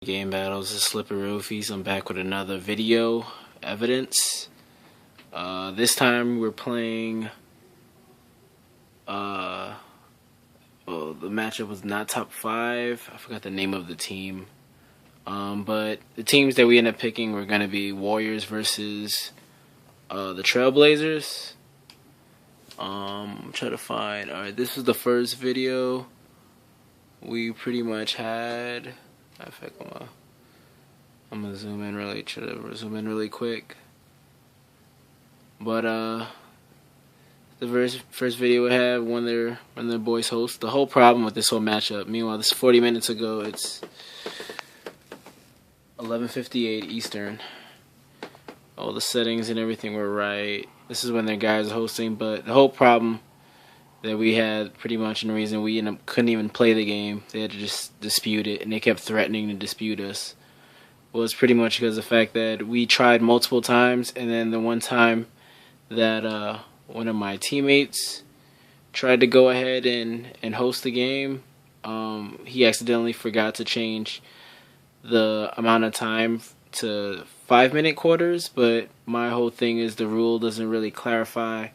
Game battles is Slippery Roofies. I'm back with another video evidence. This time we're playing. Well, the matchup was not top 5. I forgot the name of the team. But the teams that we end up picking were gonna be Warriors versus the Trailblazers. I'm trying to find. All right, this was the first video we pretty much had. In fact, I'm gonna zoom in really quick. But the first video we had when their boys host. The whole problem with this whole matchup. Meanwhile, this is 40 minutes ago. It's 11:58 Eastern. All the settings and everything were right. This is when their guys are hosting. But the whole problem that we had, pretty much, and the reason we couldn't even play the game, they had to just dispute it, and they kept threatening to dispute us, was pretty much because of the fact that we tried multiple times, and then the one time that one of my teammates tried to go ahead and host the game, he accidentally forgot to change the amount of time to 5-minute quarters. But my whole thing is the rule doesn't really clarify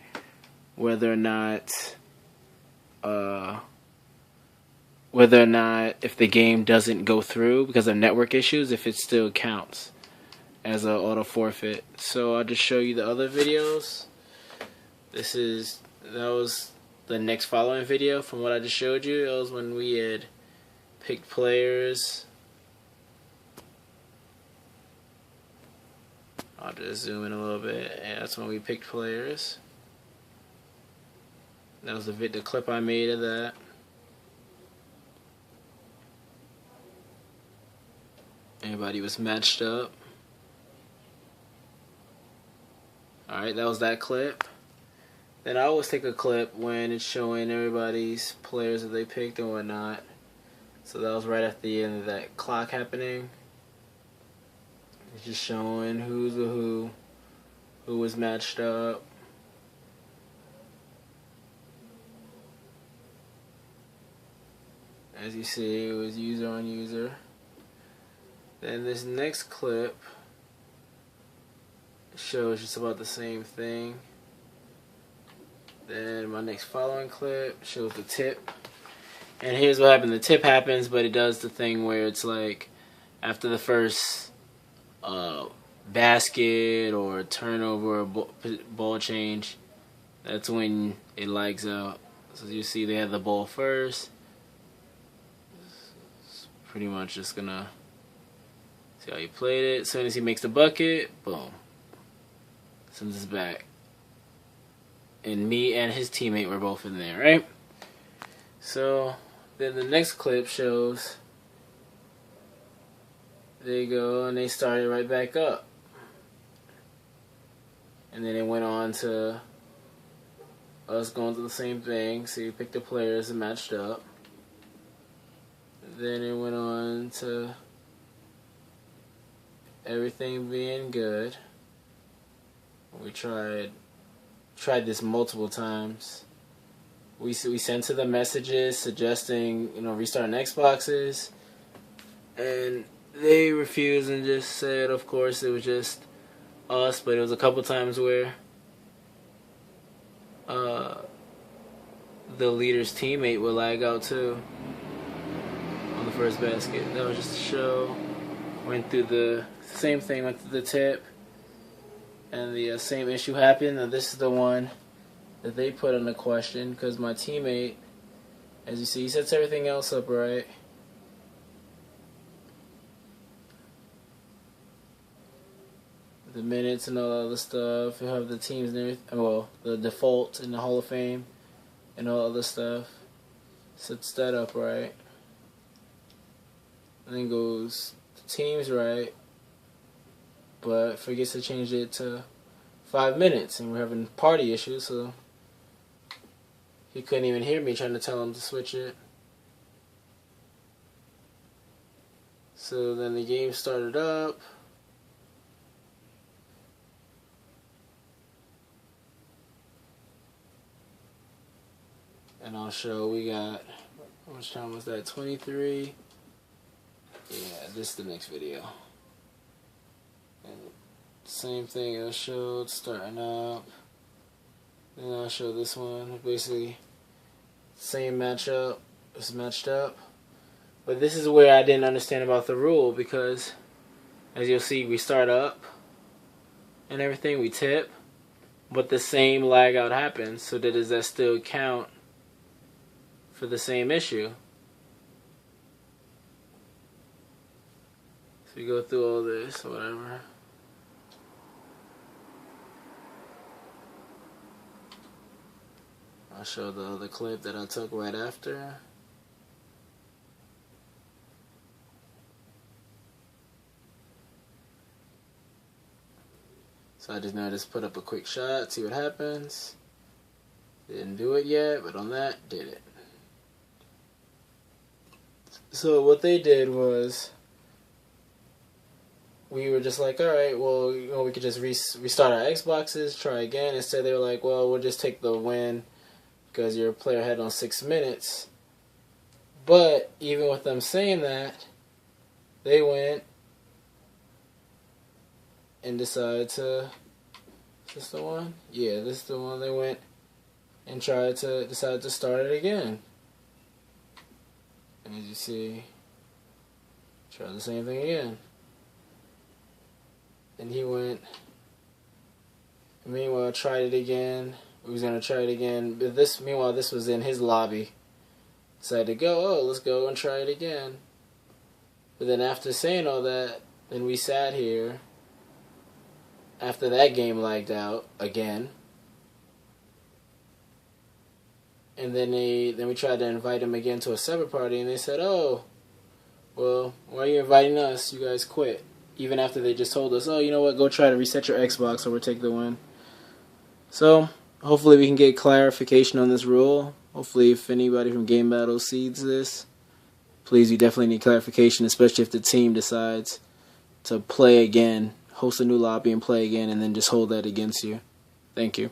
whether or not if the game doesn't go through because of network issues, if it still counts as an auto forfeit. So I'll just show you the other videos. That was the next following video from what I just showed you. It was when we had picked players. I'll just zoom in a little bit, and that's when we picked players. That was the clip I made of that. Everybody was matched up. Alright, that was that clip. Then I always take a clip when it's showing everybody's players that they picked and whatnot. So that was right after the end of that clock happening. It's just showing who's who was matched up. As you see, it was user on user. Then this next clip shows just about the same thing. Then my next following clip shows the tip. And here's what happened. The tip happens, but it does the thing where it's like after the first basket or turnover or ball change, that's when it lags out. So you see they have the ball first. Pretty much just gonna see how he played it. As soon as he makes the bucket, boom, sends us back. And me and his teammate were both in there, right? So then the next clip shows, there you go, and they started right back up. And then it went on to us going through the same thing. So you picked the players and matched up. Then it went on to everything being good. We tried this multiple times. We sent to them messages suggesting, restarting Xboxes, and they refused and just said, of course, it was just us. But it was a couple times where the leader's teammate would lag out too. On the first basket. That was just a show. Went through the same thing, went through the tip, and the same issue happened. Now this is the one that they put in the question, because my teammate, as you see, he sets everything else up right. The minutes and all that other stuff. You have the teams and everything. Well, the default in the Hall of Fame and all other stuff. Sets that up right. And then goes the teams right, but forgets to change it to 5 minutes, and we're having party issues, so he couldn't even hear me trying to tell him to switch it. So then the game started up. And I'll show we got, how much time was that? 23. Yeah, this is the next video. And same thing I showed starting up. Then I'll show this one. Basically, same matchup. It's matched up. But this is where I didn't understand about the rule, because as you'll see, we start up and everything, we tip, but the same lag out happens. So does that still count for the same issue? So we go through all this or whatever. I'll show the other clip that I took right after. So I just put up a quick shot, see what happens. Didn't do it yet, but on that, did it. So what they did was, we were just like, alright, well, you know, we could just restart our Xboxes, try again. Instead they were like, well, we'll just take the win because your player had on 6 minutes. But even with them saying that, they went and decided to, is this the one? Yeah, this is the one. They went and decided to start it again. And as you see, try the same thing again. And he went, meanwhile, tried it again. We was going to try it again. But meanwhile, this was in his lobby. Decided to go, oh, let's go and try it again. But then after saying all that, then we sat here. After that game lagged out again, and then we tried to invite him again to a separate party, and they said, "Oh, well, why are you inviting us? You guys quit." Even after they just told us, "Oh, you know what? Go try to reset your Xbox, or we'll take the win." So hopefully we can get clarification on this rule. Hopefully, if anybody from Game Battle sees this, please, you definitely need clarification, especially if the team decides to play again. Host a new lobby and play again, and then just hold that against you. Thank you.